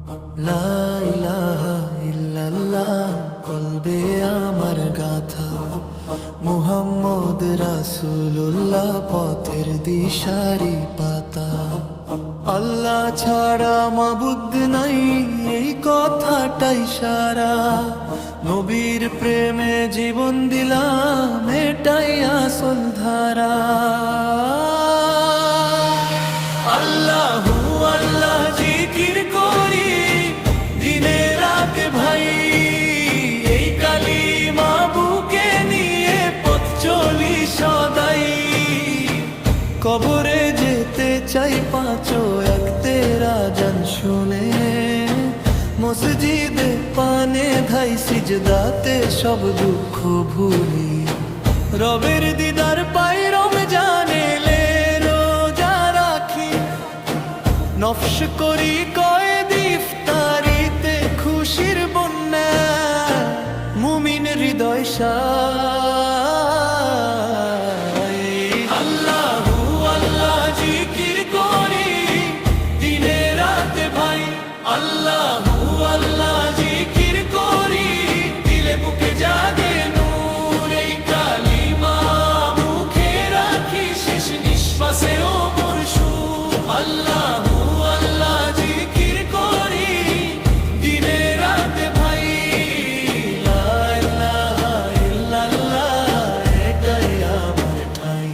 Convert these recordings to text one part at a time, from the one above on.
লা ইলাহা ইল্লাল্লাহ কলবে আমার গাথা, মুহাম্মদ রাসূলুল্লাহ পথের দিশারি পাতা। আল্লাহ ছাড়া মাবুদ নাই এই কথাটাই সারা, নবীর প্রেমে জীবন দিলাম এটাই আসল ধারা। আল্লাহু আল্লাহ জিকির করি দিনে রাতে ভাই, এই কালিমা বুকে নিয়ে পথ চলি সদাই। কবরে যেতে চাই পাঁচ ওয়াক্তে আযান শুনে, মসজিদে পানে ধাই সিজদাতে সব দুঃখ ভুলি। রবের দিদার পাই রমজানে এলে রোজা রাখি, নফস করি কয়েদ ইফতারিতে খুশির বন্যা। মুমিন হৃদয় সায়, আল্লাহু আল্লাহ জিকির করি দিনে রাতে ভাই। আল্লাহু আল্লাহ জিকির করি দিলে বুকে জাগে নূর, এই কালিমা মুখে রাখি শেষ নিঃশ্বাসেও মোর সুর। আল্লাহু আল্লাহ জিকির করি দিনে রাতে ভাই, লা ইলাহা ইল্লাল্লাহ এটাই আমার ঠাই।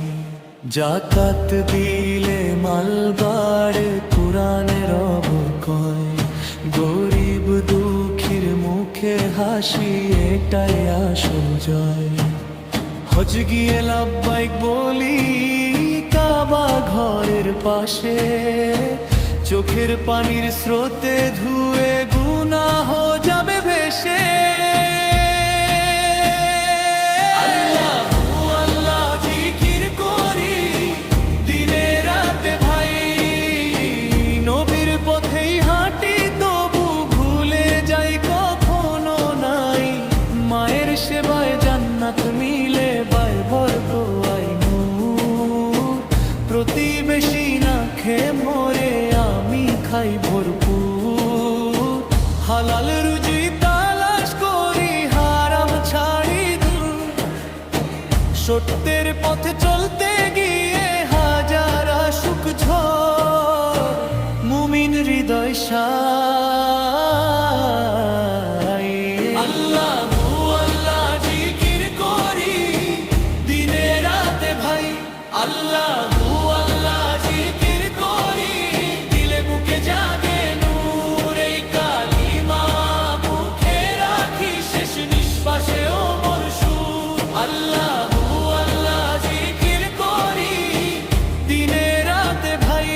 যাকাত দিলে মাল বাড়ে কুরআনের অবকয়, গরিব দুঃখীর মুখে হাসি এটাই আসল জয়। হজ গিয়ে লাব্বাইক বলি কাবা ঘরের পাশে, চোখের পানির স্রোতে ধুয়ে গুনাহ যাবে ভেসে। আল্লাহু আল্লাহ জিকির করি দিনে রাতে ভাই, নবীর পথেই হাঁটি তবু ভুলে যাই কখনো নাই। মায়ের সেবায় জান্নাত মিলে বাই বর্গ আইনু, প্রতিবেশী না খেয়ে মরে আমি খাই ভরপুর। হালাল রুজি তালাশ করি হারাম ছাড়ি দূর, সত্যের পথে চলতে গিয়ে হাজারা সুখ ঝড়। মুমিন হৃদয় সায়, আল্লাহু আল্লাহ জিকির করি দিনে রাতে ভাই। আল্লাহু আল্লাহ জিকির করি দিলে বুকে জাগে নূর, এই কালিমা মুখে রাখি শেষ নিঃশ্বাসেও মোর সুর। আল্লাহু আল্লাহ জিকির করি দিনে রাতে ভাই,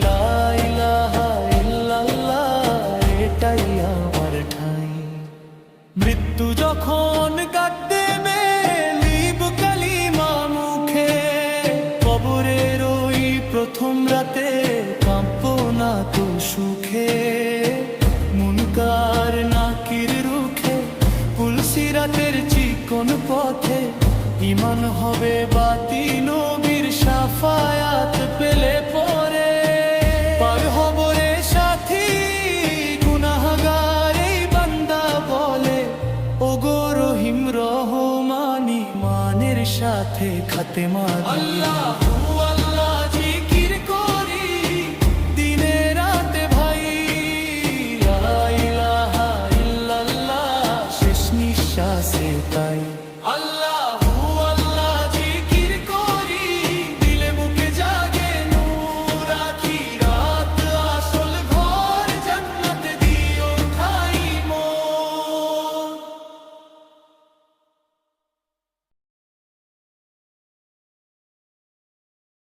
লা ইলাহা ইল্লাল্লাহ এটাই আমার ঠাই। মৃত্যু যখন কাট দেবে লিব কালিমা মুখে, কবরের ওই প্রথম রাতে কাঁপবো না তো সুখে। মুনকার নাকির রুখে পুলসিরাতের চিকন পথে, ঈমান হবে বাতি নবীর শাফায়াত পেলে পরে। পার হব রে সাথী গুনাহগার এই বান্দা বলে, ওগো রহিম রহমানি মানের সাথে খাতেমা দিলে।